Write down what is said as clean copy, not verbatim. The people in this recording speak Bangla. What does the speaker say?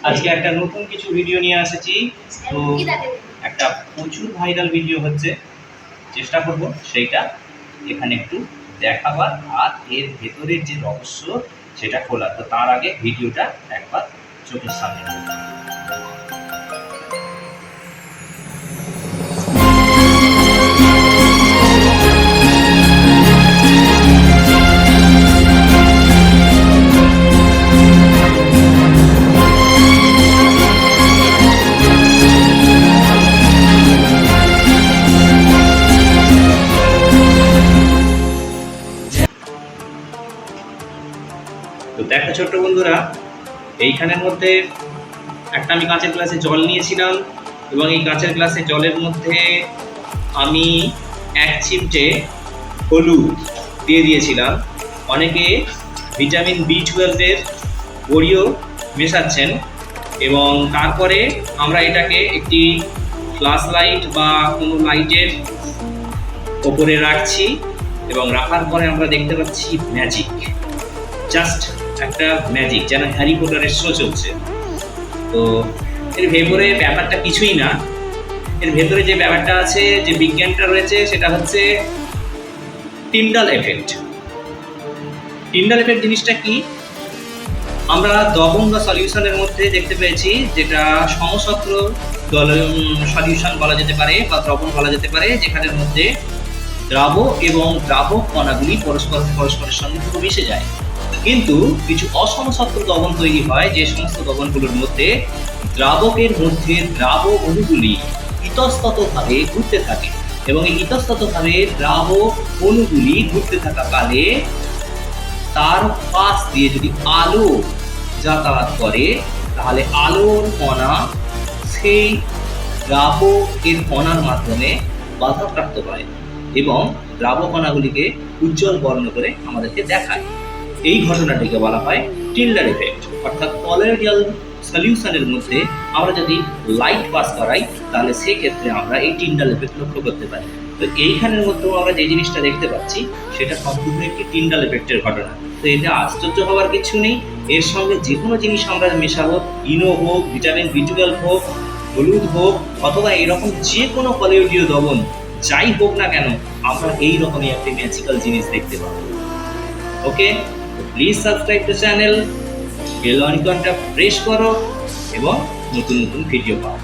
আজকে একটা নতুন কিছু ভিডিও নিয়ে এসেছি। তো একটা প্রচুর ভাইরাল ভিডিও হচ্ছে, চেষ্টা করব সেইটা এখানে একটু দেখাবার আর এর ভেতরের যে রহস্য সেটা খোলা। তো তার আগে ভিডিওটা একবার চোখের সামনে রাখুন। তো দেখো ছোট্ট বন্ধুরা, এইখানের মধ্যে একটা আমি কাঁচের গ্লাসে জল নিয়েছিলাম এবং এই কাঁচের গ্লাসে জলের মধ্যে আমি এক চিমটে হলুদ দিয়ে দিয়েছিলাম। অনেকে ভিটামিন B12-এর বড়িও মেশাচ্ছেন এবং তারপরে আমরা এটাকে একটি ফ্ল্যাশ লাইট বা কোনো লাইটের ওপরে রাখছি এবং রাখার পরে আমরা দেখতে পাচ্ছি ম্যাজিক, জাস্ট একটা ম্যাজিক, যেন হ্যারি পটারের শো চলছে। তো এর ভেতরে ব্যাপারটা কিছুই না, এর ভেতরে যে ব্যাপারটা আছে, যে বিজ্ঞানটা রয়েছে, সেটা হচ্ছে টিন্ডাল এফেক্ট। টিন্ডাল এফেক্ট জিনিসটা কি? আমরা দ্রবণ বা সলিউশনের মধ্যে দেখতে পেয়েছি, যেটা সমসত্র সলিউশন বলা যেতে পারে বা দ্রবণ বলা যেতে পারে, যেখানের মধ্যে দ্রাবক এবং দ্রাবক কণাগুলি পরস্পরের সঙ্গে পুরো মিশে যায়। কিন্তু কিছু অসমসত্র দ্রবণ তৈরি হয়, যে সমস্ত দ্রবণগুলোর মধ্যে দ্রাবকের মধ্যে দ্রাবক অণুগুলি ইতস্ততভাবে ঘুরতে থাকে এবং এই ইতস্ততভাবে দ্রাবক অণুগুলি ঘুরতে থাকাকালে তার পাশ দিয়ে যদি আলো যাতায়াত করে, তাহলে আলোর কণা সেই দ্রাবকের কণার মাধ্যমে বাধাপ্রাপ্ত হয় এবং দ্রাবক কণাগুলিকে উজ্জ্বল বর্ণ করে আমাদেরকে দেখায়। এই ঘটনাটিকে বলা হয় টিন্ডাল এফেক্ট। অর্থাৎ কলোয়েডাল সলিউশনের মধ্যে আমরা যদি লাইট পাস করাই, তাহলে সেক্ষেত্রে আমরা এই টিন্ডাল এফেক্ট লক্ষ্য করতে পারি। তো এইখানের মধ্যেও আমরা যে জিনিসটা দেখতে পাচ্ছি, সেটা সম্পূর্ণ একটি টিন্ডাল এফেক্টের ঘটনা। তো এটা আশ্চর্য হওয়ার কিছু নেই। এর সঙ্গে যে কোনো জিনিস আমরা মেশাবো, ইনো হোক, ভিটামিন B12 হোক, হলুদ হোক, অথবা এরকম যে কোনো কলোয়েডীয় দ্রবণ যাই হোক না কেন, আমরা এই রকমই একটি ম্যাজিক্যাল জিনিস দেখতে পাবো। Okay, please subscribe to channel, bell আইকনটা প্রেস করো এবং নতুন নতুন ভিডিও পাও।